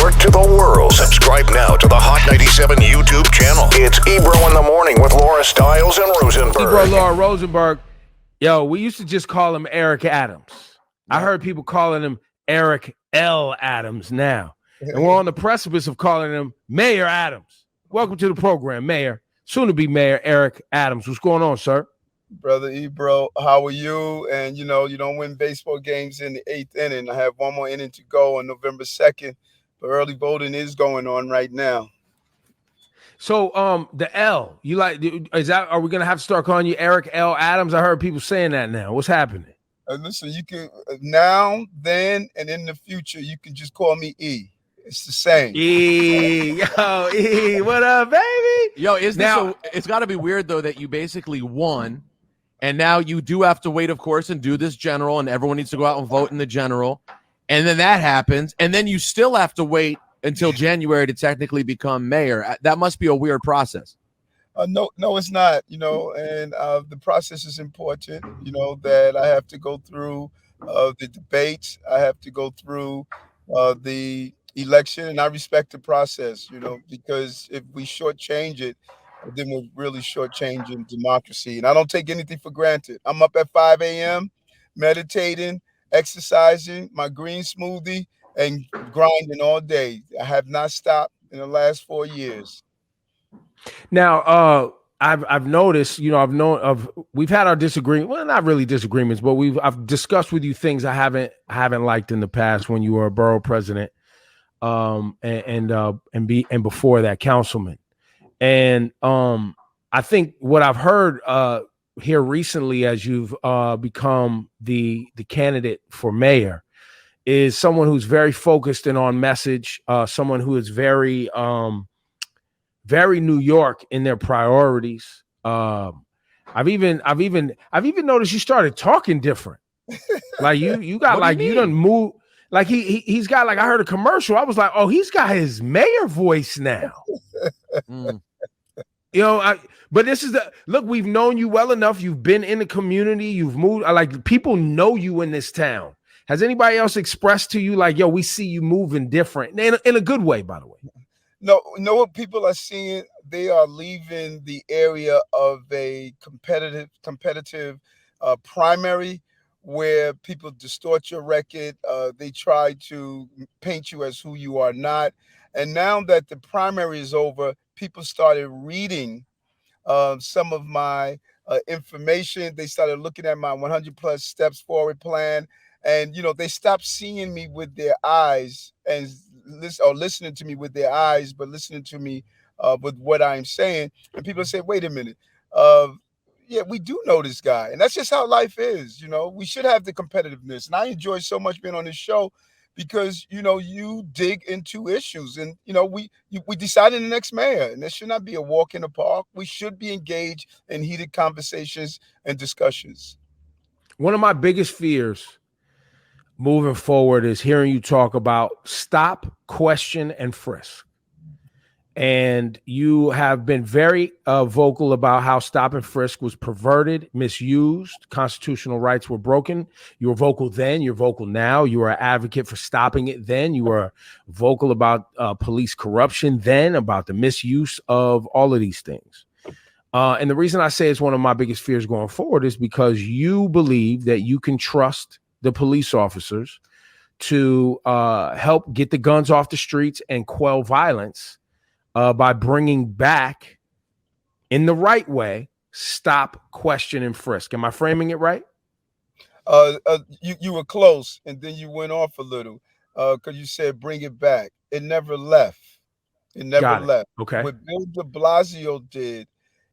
York to the world. Subscribe now to the Hot 97 YouTube channel. It's Ebro in the Morning with Laura Stiles and Rosenberg. Ebro, Laura Rosenberg. Yo, we used to just call him Eric Adams. I heard people calling him Eric L. Adams now. And we're on the precipice of calling him Mayor Adams. Welcome to the program, Mayor. Soon to be Mayor Eric Adams. What's going on, sir? Brother Ebro, how are you? And, you don't win baseball games in the 8th inning. I have one more inning to go on November 2nd, but early voting is going on right now. So, the L, are we going to have to start calling you Eric L. Adams? I heard people saying that now. What's happening? Listen, you can now, then, and in the future, you can just call me E. It's the same. E, what up, baby? Yo, it's got to be weird, though, that you basically won. And now you do have to wait, of course, and do this general, and everyone needs to go out and vote in the general. And then that happens, and then you still have to wait until January to technically become mayor. That must be a weird process. No, it's not, and the process is important, that I have to go through the debates. I have to go through the election, and I respect the process, because if we shortchange it, then we're really shortchanging democracy. And I don't take anything for granted. I'm up at 5 a.m. meditating, exercising, my green smoothie, and grinding all day. I have not stopped in the last 4 years. Now, I've noticed, we've had our disagreements. Well, not really disagreements, but I've discussed with you things I haven't liked in the past when you were a borough president, and before that, councilman. And I think what I've heard here recently, as you've become the candidate for mayor, is someone who's very focused and on message, someone who is very New York in their priorities. I've even noticed you started talking different. Like you got like you done move. Like he's got, like, I heard a commercial. I was like, oh, he's got his mayor voice now. But this is look, we've known you well enough. You've been in the community. You've moved. Like, people know you in this town. Has anybody else expressed to you like, yo, we see you moving different in a good way, by the way? No, what people are seeing, they are leaving the area of a competitive primary where people distort your record. They try to paint you as who you are not. And now that the primary is over, people started reading some of my information. They started looking at my 100 plus steps forward plan. And, they stopped seeing me with their eyes and listening to me with their eyes, but listening to me with what I'm saying. And people say, wait a minute. Yeah, we do know this guy. And that's just how life is. We should have the competitiveness. And I enjoy so much being on this show because, you dig into issues. And, we decided the next mayor. And there should not be a walk in the park. We should be engaged in heated conversations and discussions. One of my biggest fears moving forward is hearing you talk about stop, question, and frisk. And you have been very vocal about how stop and frisk was perverted, misused, constitutional rights were broken. You were vocal then, you're vocal now. You were an advocate for stopping it then. You were vocal about police corruption then, about the misuse of all of these things. And the reason I say it's one of my biggest fears going forward is because you believe that you can trust the police officers to help get the guns off the streets and quell violence by bringing back, in the right way, stop, question, and frisk. Am I framing it right? You were close, and then you went off a little because you said bring it back. It never left. It never left. Okay. What Bill de Blasio did,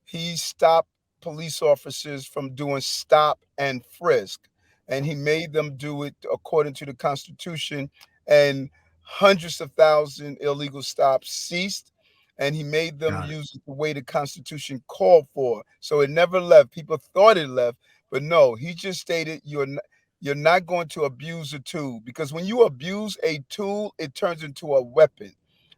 he stopped police officers from doing stop and frisk. And he made them do it according to the Constitution, and hundreds of thousands illegal stops ceased, and he made them use it the way the Constitution called for. So it never left. People thought it left, but no, he just stated you're not going to abuse a tool, because when you abuse a tool, it turns into a weapon.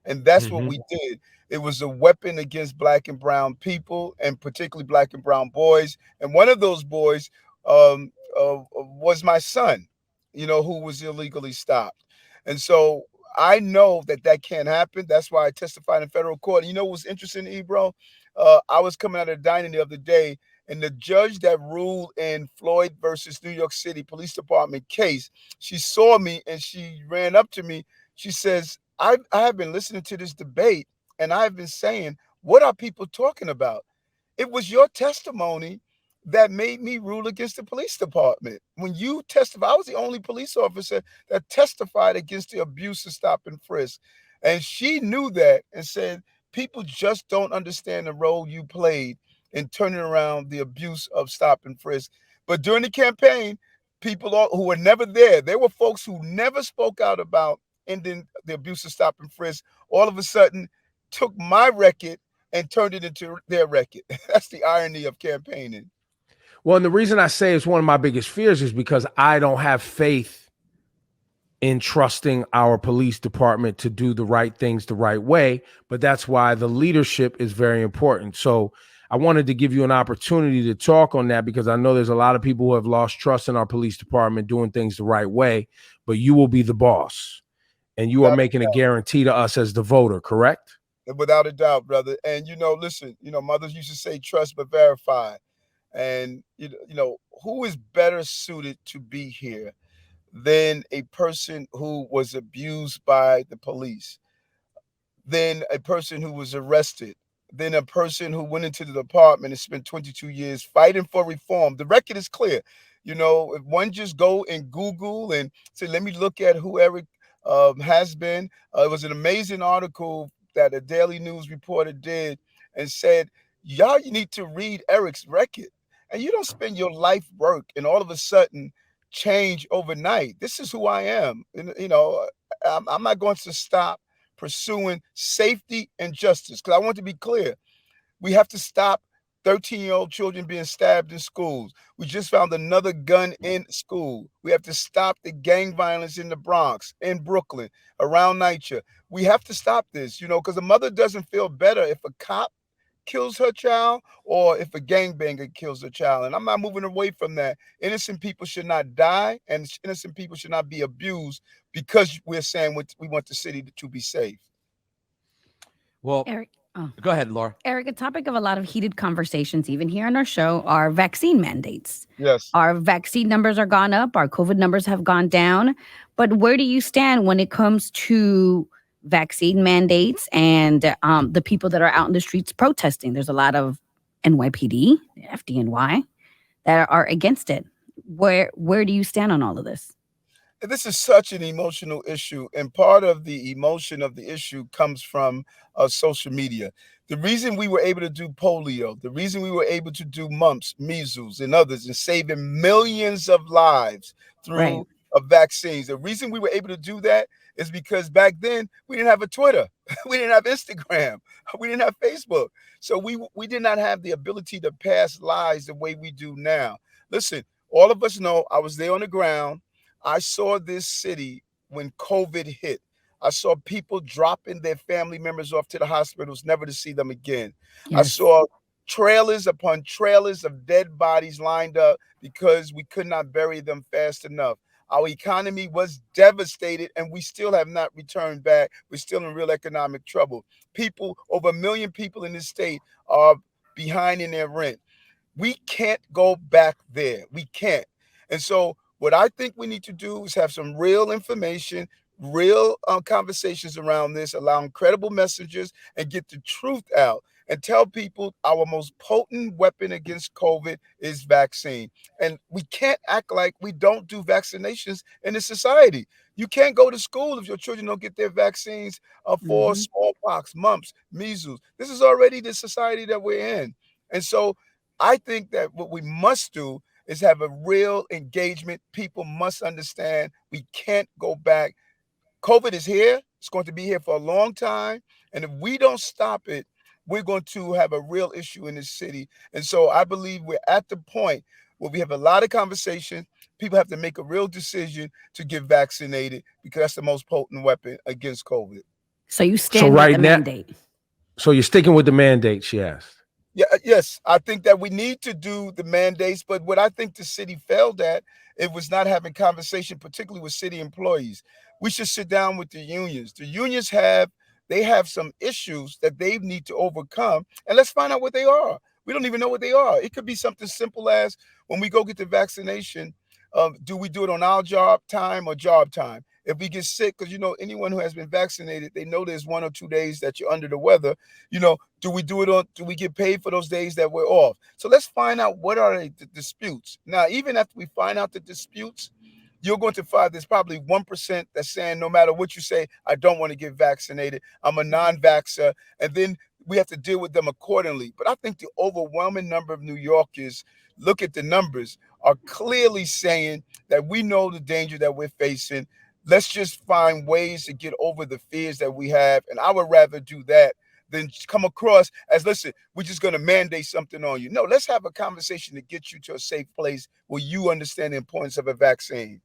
And that's what we did. It was a weapon against Black and brown people, and particularly Black and brown boys. And one of those boys was my son, who was illegally stopped. And so I know that can't happen. That's why I testified in federal court. And you know what's interesting, Ebro? I was coming out of the dining the other day, and the judge that ruled in Floyd versus New York City Police Department case, she saw me and she ran up to me. She says, I have been listening to this debate, and I've been saying, what are people talking about? It was your testimony that made me rule against the police department. When you testified, I was the only police officer that testified against the abuse of stop and frisk. And she knew that and said, people just don't understand the role you played in turning around the abuse of stop and frisk. But during the campaign, people who were never there were folks who never spoke out about ending the abuse of stop and frisk, all of a sudden took my record and turned it into their record. That's the irony of campaigning. Well, and the reason I say it's one of my biggest fears is because I don't have faith in trusting our police department to do the right things the right way. But that's why the leadership is very important. So I wanted to give you an opportunity to talk on that, because I know there's a lot of people who have lost trust in our police department doing things the right way, but you will be the boss and you are making a guarantee to us as the voter, correct? Without a doubt, brother. And, listen, mothers used to say trust but verify. And, who is better suited to be here than a person who was abused by the police, than a person who was arrested, than a person who went into the department and spent 22 years fighting for reform? The record is clear. If one just go and Google and say, let me look at who Eric has been. It was an amazing article that a Daily News reporter did and said, y'all, you need to read Eric's record. And you don't spend your life work and all of a sudden change overnight. This is who I am. And, I'm not going to stop pursuing safety and justice, because I want to be clear. We have to stop 13-year-old children being stabbed in schools. We just found another gun in school. We have to stop the gang violence in the Bronx, in Brooklyn, around NYC. We have to stop this, because a mother doesn't feel better if a cop kills her child or if a gangbanger kills her child. And I'm not moving away from that. Innocent people should not die, and innocent people should not be abused because we're saying we want the city to be safe. Well, Eric, go ahead, Laura. Eric, a topic of a lot of heated conversations, even here on our show, are vaccine mandates. Yes. Our vaccine numbers are gone up. Our COVID numbers have gone down. But where do you stand when it comes to vaccine mandates and the people that are out in the streets protesting? There's a lot of NYPD, FDNY, that are against it. Where do you stand on all of this? This is such an emotional issue, and part of the emotion of the issue comes from social media. The reason we were able to do polio, the reason we were able to do mumps, measles, and others, and saving millions of lives through vaccines, the reason we were able to do that is because back then we didn't have a Twitter, we didn't have Instagram, we didn't have Facebook. So we did not have the ability to pass lies the way we do now. Listen, all of us know I was there on the ground. I saw this city when COVID hit. I saw people dropping their family members off to the hospitals, never to see them again. Yes. I saw trailers upon trailers of dead bodies lined up because we could not bury them fast enough. Our economy was devastated, and we still have not returned back. We're still in real economic trouble. People, over 1 million people in this state are behind in their rent. We can't go back there. We can't. And so what I think we need to do is have some real information, real conversations around this, allowing credible messages, and get the truth out and tell people our most potent weapon against COVID is vaccine. And we can't act like we don't do vaccinations in this society. You can't go to school if your children don't get their vaccines for smallpox, mumps, measles. This is already the society that we're in. And so I think that what we must do is have a real engagement. People must understand we can't go back. COVID is here. It's going to be here for a long time. And if we don't stop it, we're going to have a real issue in this city. And so I believe we're at the point where we have a lot of conversation. People have to make a real decision to get vaccinated, because that's the most potent weapon against COVID. So you stand with the mandate. So you're sticking with the mandate, she asked. Yes, I think that we need to do the mandates, but what I think the city failed at, it was not having conversation, particularly with city employees. We should sit down with the unions. The unions have some issues that they need to overcome, and let's find out what they are. We don't even know what they are. It could be something simple as when we go get the vaccination, do we do it on our job time or job time? If we get sick, because anyone who has been vaccinated, they know there's 1 or 2 days that you're under the weather. Do we get paid for those days that we're off? So let's find out what are the disputes. Now, even after we find out the disputes, you're going to find there's probably 1% that's saying no matter what you say, I don't want to get vaccinated. I'm a non-vaxxer. And then we have to deal with them accordingly. But I think the overwhelming number of New Yorkers, look at the numbers, are clearly saying that we know the danger that we're facing. Let's just find ways to get over the fears that we have. And I would rather do that than come across as, listen, we're just going to mandate something on you. No, let's have a conversation to get you to a safe place where you understand the importance of a vaccine.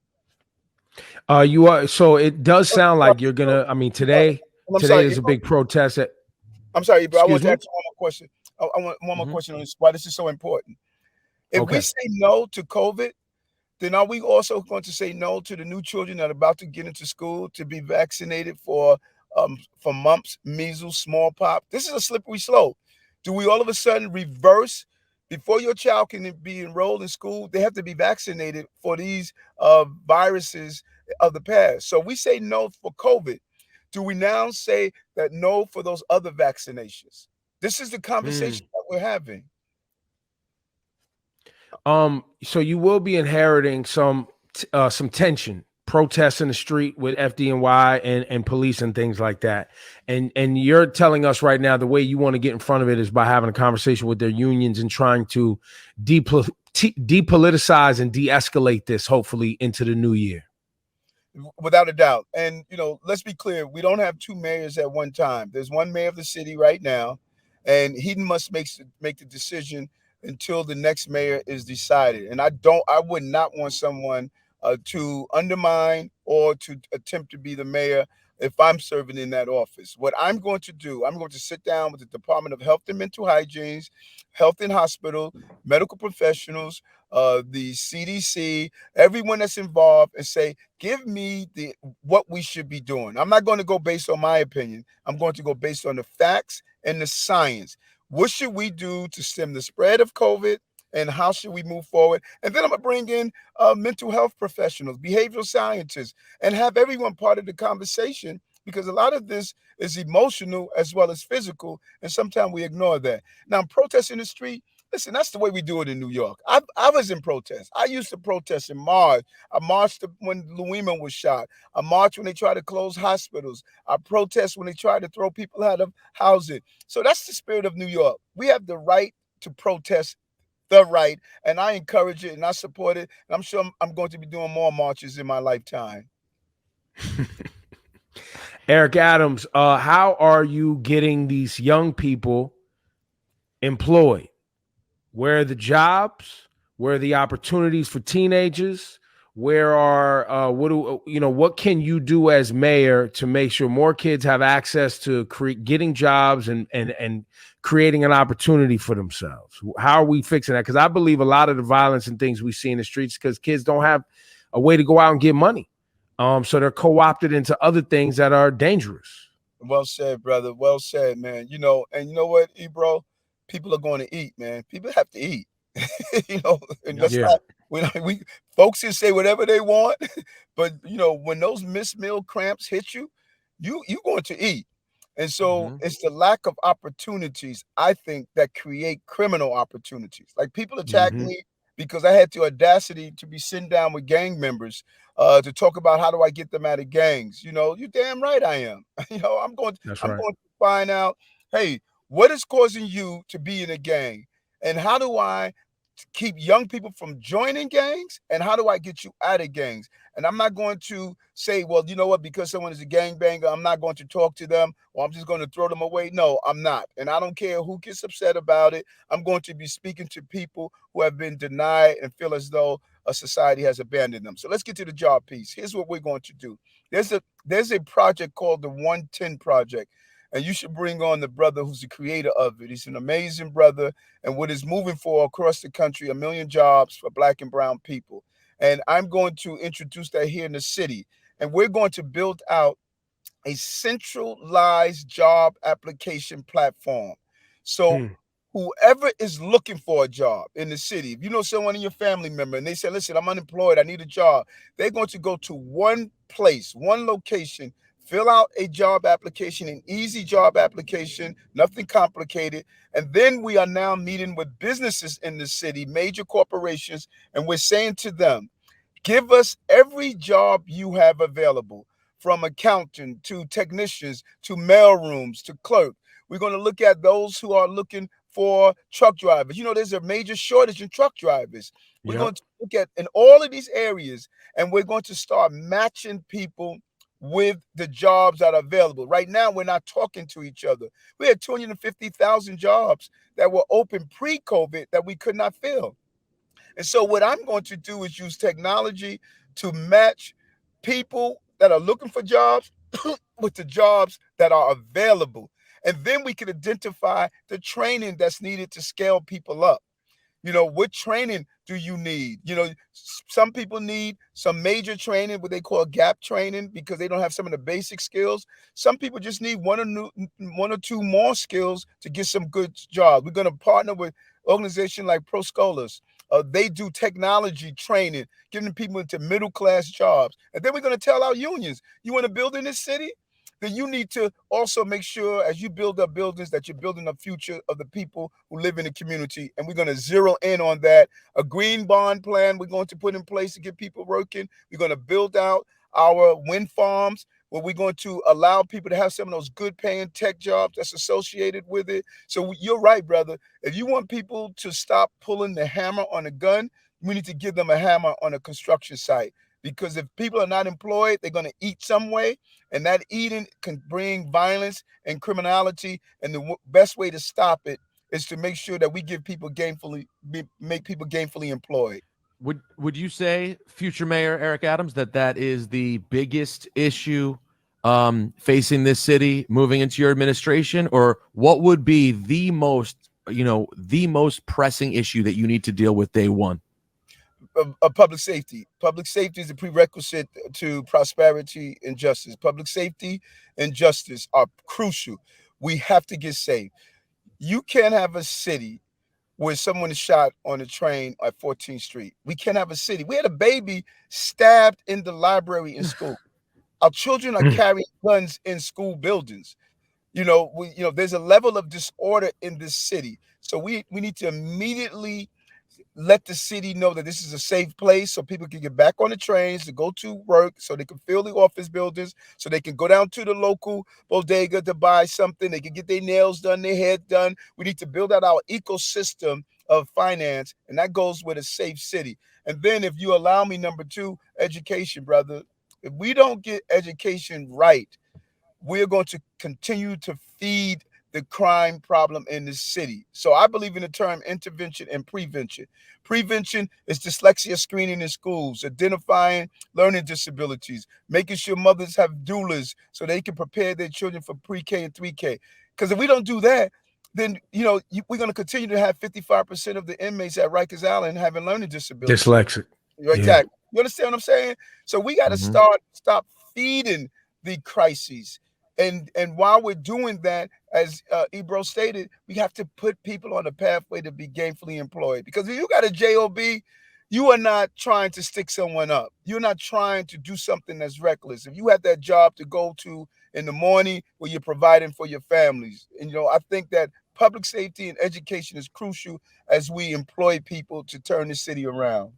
You are, so it does sound like you're gonna. I mean, today there's a big protest. I'm sorry, bro. I want Excuse to ask one more question. I want one more question on this. Why this is so important? If we say no to COVID, then are we also going to say no to the new children that are about to get into school to be vaccinated for mumps, measles, smallpox? This is a slippery slope. Do we all of a sudden reverse? Before your child can be enrolled in school, they have to be vaccinated for these viruses of the past. So we say no for COVID. Do we now say that no for those other vaccinations? This is the conversation that we're having. So you will be inheriting some tension, protests in the street with FDNY and police and things like that. And you're telling us right now the way you want to get in front of it is by having a conversation with their unions and trying to depoliticize and de-escalate this, hopefully into the new year. Without a doubt. And, let's be clear. We don't have two mayors at one time. There's one mayor of the city right now, and he must make the decision until the next mayor is decided. And I would not want someone to undermine or to attempt to be the mayor if I'm serving in that office. What I'm going to do, I'm going to sit down with the Department of Health and Mental Hygiene, Health and Hospital, medical professionals, the CDC, everyone that's involved, and say, give me what we should be doing. I'm not going to go based on my opinion. I'm going to go based on the facts and the science. What should we do to stem the spread of COVID, and how should we move forward? And then I'm going to bring in mental health professionals, behavioral scientists, and have everyone part of the conversation, because a lot of this is emotional as well as physical, and sometimes we ignore that. Now, protesting the street, listen, that's the way we do it in New York. I was in protest. I used to protest in March. I marched when Louima was shot. I marched when they tried to close hospitals. I protest when they tried to throw people out of housing. So that's the spirit of New York. We have the right to protest the right, and I encourage it and I support it. And I'm sure I'm going to be doing more marches in my lifetime. Eric Adams, how are you getting these young people employed? Where are the jobs? Where are the opportunities for teenagers? Where are what can you do as mayor to make sure more kids have access to getting jobs and creating an opportunity for themselves? How are we fixing that? Because I believe a lot of the violence and things we see in the streets because kids don't have a way to go out and get money. So they're co-opted into other things that are dangerous. Well said, brother. Well said, man. And you know what, Ebro? People are going to eat, man. People have to eat. And that's not, we folks can say whatever they want, but when those missed meal cramps hit you going to eat. And so it's the lack of opportunities, I think, that create criminal opportunities. Like people attack me because I had the audacity to be sitting down with gang members to talk about how do I get them out of gangs. You're damn right I am. I'm going to find out, hey, what is causing you to be in a gang? And how do I keep young people from joining gangs? And how do I get you out of gangs? And I'm not going to say, well, you know what, because someone is a gangbanger, I'm not going to talk to them or I'm just going to throw them away. No, I'm not. And I don't care who gets upset about it. I'm going to be speaking to people who have been denied and feel as though a society has abandoned them. So let's get to the job piece. Here's what we're going to do. There's a project called the 110 Project. And you should bring on the brother who's the creator of it. He's an amazing brother. And what is moving for across the country, 1 million jobs for Black and brown people. And I'm going to introduce that here in the city. And we're going to build out a centralized job application platform. So whoever is looking for a job in the city, if you know someone in your family member and they say, listen, I'm unemployed, I need a job, they're going to go to one place, one location, fill out a job application, an easy job application, nothing complicated. And then we are now meeting with businesses in the city, major corporations, and we're saying to them, give us every job you have available, from accountant to technicians to mail rooms to clerk. We're going to look at those who are looking for truck drivers. You know, there's a major shortage in truck drivers. We're going to look at in all of these areas, and we're going to start matching people with the jobs that are available. Right now, we're not talking to each other. We had 250,000 jobs that were open pre-COVID that we could not fill. And so what I'm going to do is use technology to match people that are looking for jobs with the jobs that are available. And then we can identify the training that's needed to scale people up. You know, what training do you need? You know, some people need some major training, what they call gap training, because they don't have some of the basic skills. Some people just need one or two more skills to get some good jobs. We're going to partner with organizations like Pro Scholars. They do technology training, getting people into middle-class jobs. And then we're going to tell our unions, you want to build in this city? Then you need to also make sure as you build up buildings that you're building a future of the people who live in the community. And we're going to zero in on that. A green bond plan we're going to put in place to get people working. We're going to build out our wind farms, where we're going to allow people to have some of those good paying tech jobs that's associated with it. So you're right, brother. If you want people to stop pulling the hammer on a gun, we need to give them a hammer on a construction site. Because if people are not employed, they're going to eat some way. And that eating can bring violence and criminality. And the best way to stop it is to make sure that we give people make people gainfully employed. Would you say, future Mayor Eric Adams, that is the biggest issue facing this city moving into your administration? Or what would be the most pressing issue that you need to deal with day one? Of public safety. Public safety is a prerequisite to prosperity and justice. Public safety and justice are crucial. We have to get safe. You can't have a city where someone is shot on a train at 14th Street. We can't have a city. We had a baby stabbed in the library in school. Our children are carrying guns in school buildings. There's a level of disorder in this city. So we need to immediately let the city know that this is a safe place so people can get back on the trains to go to work, so they can fill the office buildings, so they can go down to the local bodega to buy something. They can get their nails done, their hair done. We need to build out our ecosystem of finance, and that goes with a safe city. And then if you allow me, number two, education, brother. If we don't get education right, we're going to continue to feed the crime problem in this city. So I believe in the term intervention and prevention. Prevention is dyslexia screening in schools, identifying learning disabilities, making sure mothers have doulas so they can prepare their children for pre-K and 3K. Because if we don't do that, then we're going to continue to have 55% of the inmates at Rikers Island having learning disabilities. Dyslexic. Exactly. Yeah. You understand what I'm saying? So we got to stop feeding the crises. And while we're doing that, as Ebro stated, we have to put people on a pathway to be gainfully employed. Because if you got a job, you are not trying to stick someone up. You're not trying to do something that's reckless. If you have that job to go to in the morning where you're providing for your families. And, I think that public safety and education is crucial as we employ people to turn the city around.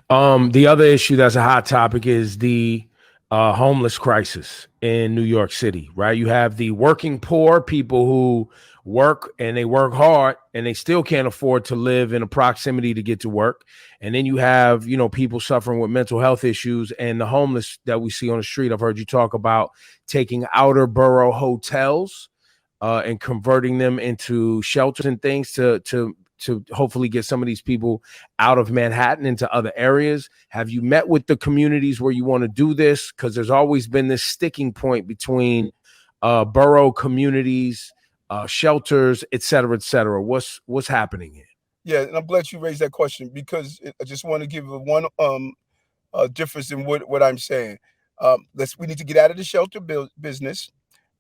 The other issue that's a hot topic is the homeless crisis in New York City, right? You have the working poor, people who work and they work hard and they still can't afford to live in a proximity to get to work. And then you have, people suffering with mental health issues and the homeless that we see on the street. I've heard you talk about taking outer borough hotels and converting them into shelters and things to hopefully get some of these people out of Manhattan into other areas. Have you met with the communities where you want to do this? Because there's always been this sticking point between borough communities, shelters, et cetera, et cetera? What's happening here? Yeah, and I'm glad you raised that question because I just want to give one difference in what I'm saying. We need to get out of the shelter business.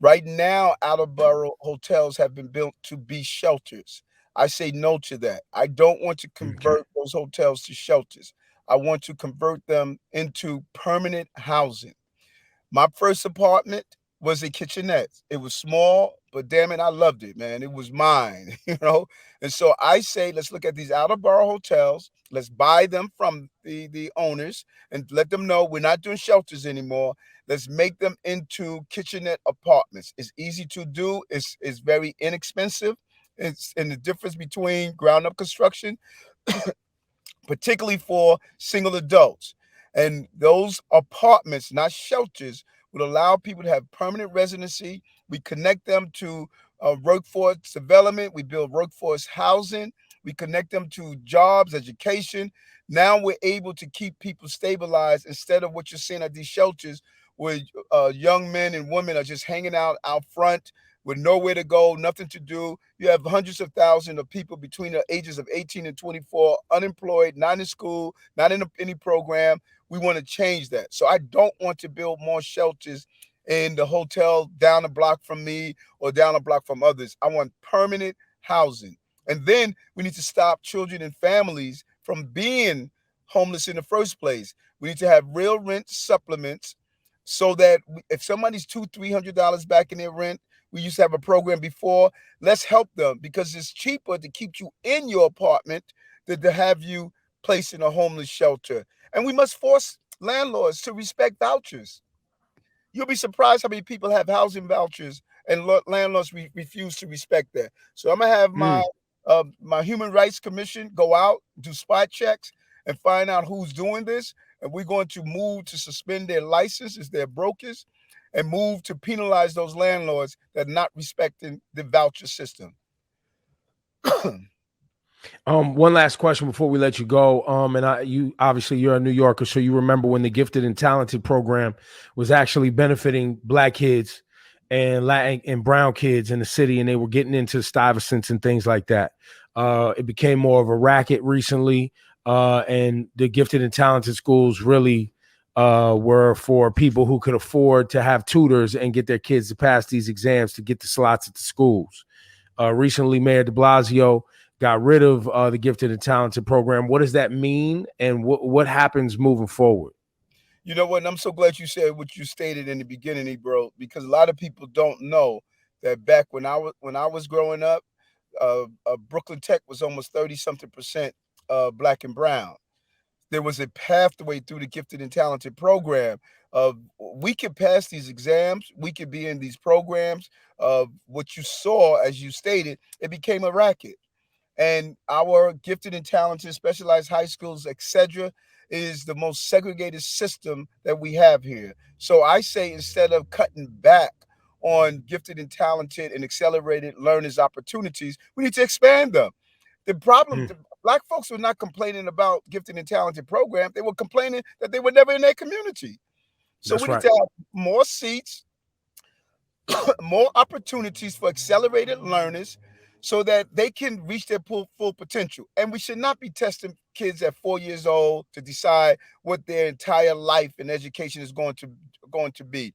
Right now, out of borough hotels have been built to be shelters. I say no to that. I don't want to Okay. convert those hotels to shelters. I want to convert them into permanent housing. My first apartment was a kitchenette. It was small, but damn it, I loved it, man. It was mine, you know? And so I say, let's look at these out of borough hotels. Let's buy them from the owners and let them know we're not doing shelters anymore. Let's make them into kitchenette apartments. It's easy to do. It's very inexpensive. It's and the difference between ground up construction particularly for single adults. And those apartments, not shelters, would allow people to have permanent residency. We connect them to workforce development. We build workforce housing. We connect them to jobs, education. Now we're able to keep people stabilized instead of what you're seeing at these shelters where young men and women are just hanging out front with nowhere to go, nothing to do. You have hundreds of thousands of people between the ages of 18 and 24, unemployed, not in school, not in any program. We want to change that. So I don't want to build more shelters in the hotel down the block from me or down the block from others. I want permanent housing. And then we need to stop children and families from being homeless in the first place. We need to have real rent supplements so that if somebody's $200-300 back in their rent, we used to have a program before. Let's help them because it's cheaper to keep you in your apartment than to have you placed in a homeless shelter. And we must force landlords to respect vouchers. You'll be surprised how many people have housing vouchers and landlords refuse to respect that. So I'm gonna have Mm. my Human Rights Commission go out, do spot checks, and find out who's doing this. And we're going to move to suspend their licenses, their brokers, and move to penalize those landlords that are not respecting the voucher system. One last question before we let you go. You obviously you're a New Yorker, so you remember when the Gifted and Talented program was actually benefiting Black kids and Latin and brown kids in the city, and they were getting into Stuyvesants and things like that. It became more of a racket recently, and the Gifted and Talented schools really were for people who could afford to have tutors and get their kids to pass these exams to get the slots at the schools. Recently, Mayor de Blasio got rid of the Gifted and Talented program. What does that mean, and what happens moving forward? You know what? And I'm so glad you said what you stated in the beginning, Ebro, because a lot of people don't know that back when I was growing up, Brooklyn Tech was almost 30-something% Black and brown. There was a pathway through the Gifted and Talented program. We could pass these exams. We could be in these programs. What you saw, as you stated, it became a racket. And our Gifted and Talented specialized high schools, etc., is the most segregated system that we have here. So I say instead of cutting back on gifted and talented and accelerated learners opportunities, we need to expand them. The problem, the Black folks were not complaining about gifted and talented program. They were complaining that they were never in their community. So That's we need right. to have more seats, more opportunities for accelerated learners so that they can reach their full potential. And we should not be testing kids at 4 years old to decide what their entire life and education is going to be.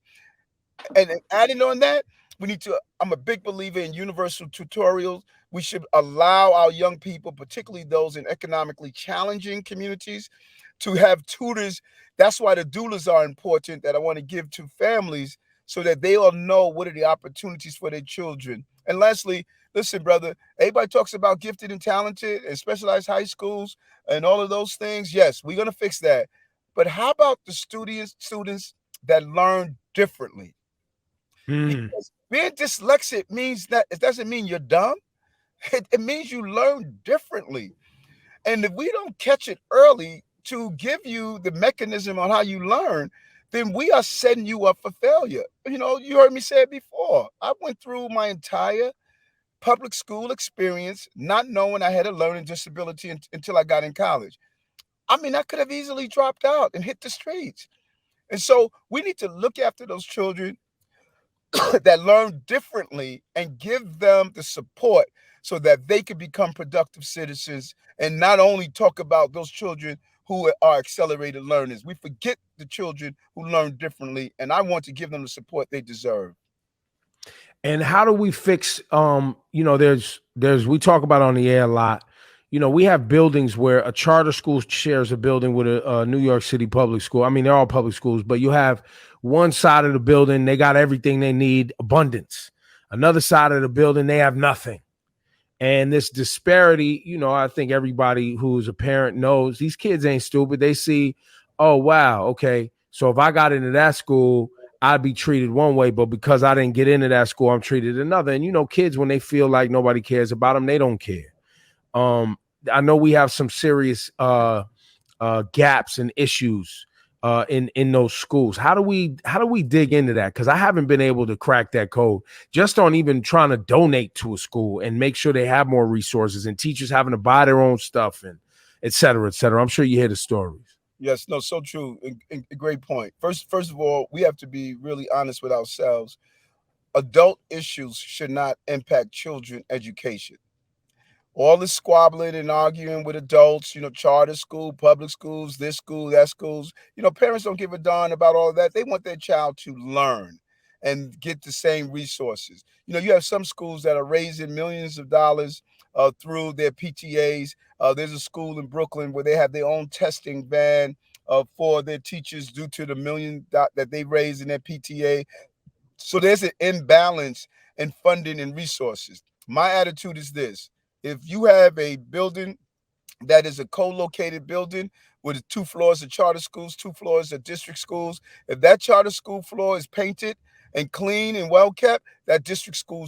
And adding on that, we need to, I'm a big believer in universal tutorials. We should allow our young people, particularly those in economically challenging communities, to have tutors. That's why the doulas are important that I want to give to families so that they all know what are the opportunities for their children. And lastly, listen, brother, everybody talks about gifted and talented and specialized high schools and all of those things. Yes, we're going to fix that. But how about the students that learn differently? Because being dyslexic means that it doesn't mean you're dumb. It means you learn differently. And if we don't catch it early to give you the mechanism on how you learn, then we are setting you up for failure. You know, you heard me say it before. I went through my entire public school experience not knowing I had a learning disability until I got in college. I mean, I could have easily dropped out and hit the streets. And so we need to look after those children that learn differently and give them the support so that they can become productive citizens, and not only talk about those children who are accelerated learners. We forget the children who learn differently, and I want to give them the support they deserve. And how do we fix there's we talk about on the air a lot. We have buildings where a charter school shares a building with a New York City public school. I mean, they're all public schools, but you have one side of the building, they got everything they need, abundance. Another side of the building, they have nothing. And this disparity, I think everybody who's a parent knows these kids ain't stupid. They see, oh, wow, okay. So if I got into that school, I'd be treated one way, but because I didn't get into that school, I'm treated another. And kids, when they feel like nobody cares about them, they don't care. I know we have some serious gaps and issues in those schools. How do we dig into that? Because I haven't been able to crack that code just on even trying to donate to a school and make sure they have more resources and teachers having to buy their own stuff and et cetera, et cetera. I'm sure you hear the stories. Yes, no, so true. A great point. First of all, we have to be really honest with ourselves. Adult issues should not impact children education. All the squabbling and arguing with adults, charter school, public schools, this school, that schools, parents don't give a darn about all of that. They want their child to learn and get the same resources. You have some schools that are raising millions of dollars through their PTAs. There's a school in Brooklyn where they have their own testing van for their teachers due to the million that they raised in their PTA. So there's an imbalance in funding and resources. My attitude is this: if you have a building that is a co-located building with 2 floors of charter schools, 2 floors of district schools, if that charter school floor is painted and clean and well kept, that district school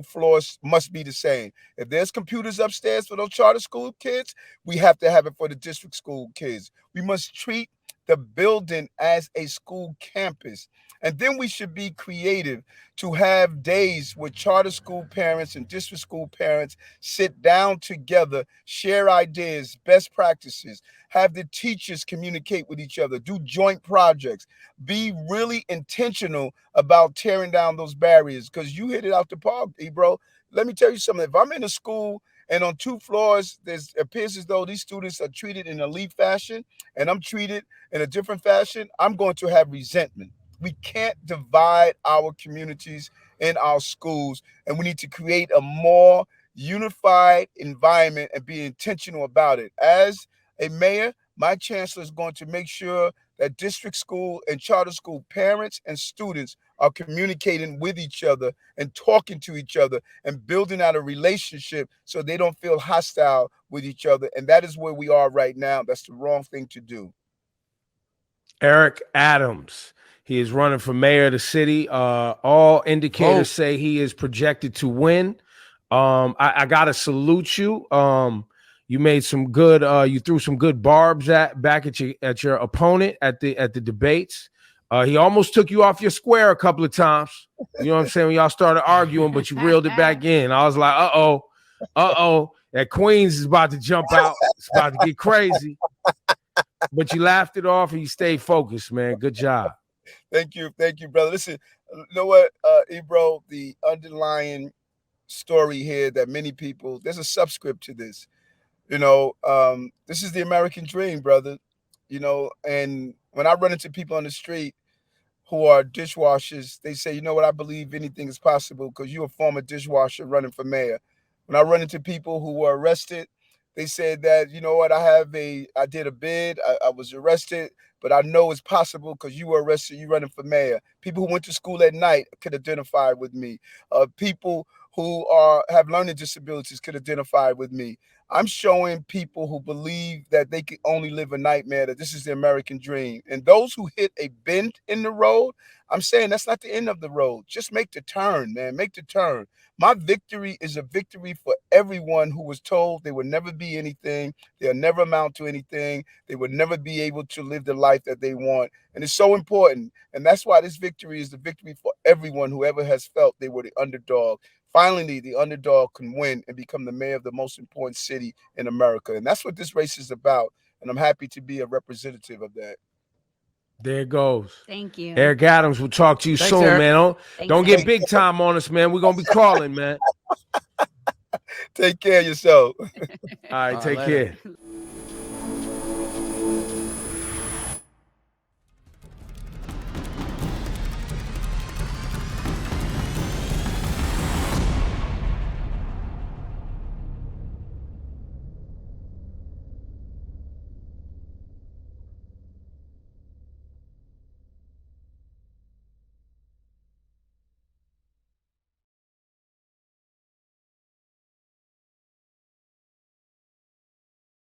floors must be the same. If there's computers upstairs for those charter school kids, we have to have it for the district school kids. We must treat the building as a school campus. And then we should be creative to have days where charter school parents and district school parents sit down together, share ideas, best practices, have the teachers communicate with each other, do joint projects, be really intentional about tearing down those barriers, because you hit it out the park, Ebro. Let me tell you something. If I'm in a school and on 2 floors, it appears as though these students are treated in a elite fashion and I'm treated in a different fashion, I'm going to have resentment. We can't divide our communities and our schools, and we need to create a more unified environment and be intentional about it. As a mayor, my chancellor is going to make sure that district school and charter school parents and students are communicating with each other and talking to each other and building out a relationship so they don't feel hostile with each other. And that is where we are right now. That's the wrong thing to do. Eric Adams. He is running for mayor of the city. All indicators say he is projected to win. I gotta salute you. You made some good. You threw some good barbs back at your opponent at the debates. He almost took you off your square a couple of times. You know what I'm saying? When y'all started arguing, but you reeled it back in. I was like, uh oh, that Queens is about to jump out. It's about to get crazy. But you laughed it off and you stayed focused, man. Good job. Thank you, brother. Listen, you know what, Ebro, the underlying story here that many people, there's a subscript to this. This is the American dream, brother. And when I run into people on the street who are dishwashers, they say, you know what, I believe anything is possible because you're a former dishwasher running for mayor. When I run into people who were arrested, they said that, you know what, I did a bid, I was arrested, but I know it's possible because you were arrested, you running for mayor. People who went to school at night could identify with me. People who have learning disabilities could identify with me. I'm showing people who believe that they can only live a nightmare, that this is the American dream. And those who hit a bend in the road, I'm saying that's not the end of the road. Just make the turn, man. Make the turn. My victory is a victory for everyone who was told they would never be anything, they'll never amount to anything, they would never be able to live the life that they want. And it's so important. And that's why this victory is the victory for everyone who ever has felt they were the underdog. Finally, the underdog can win and become the mayor of the most important city in America. And that's what this race is about. And I'm happy to be a representative of that. There it goes. Thank you. Eric Adams, we'll talk to you Thanks, soon, Eric. man. Thanks, Don't get Eric. big time on us, man. We're gonna be calling, man. Take care of yourself. All right, take later. care.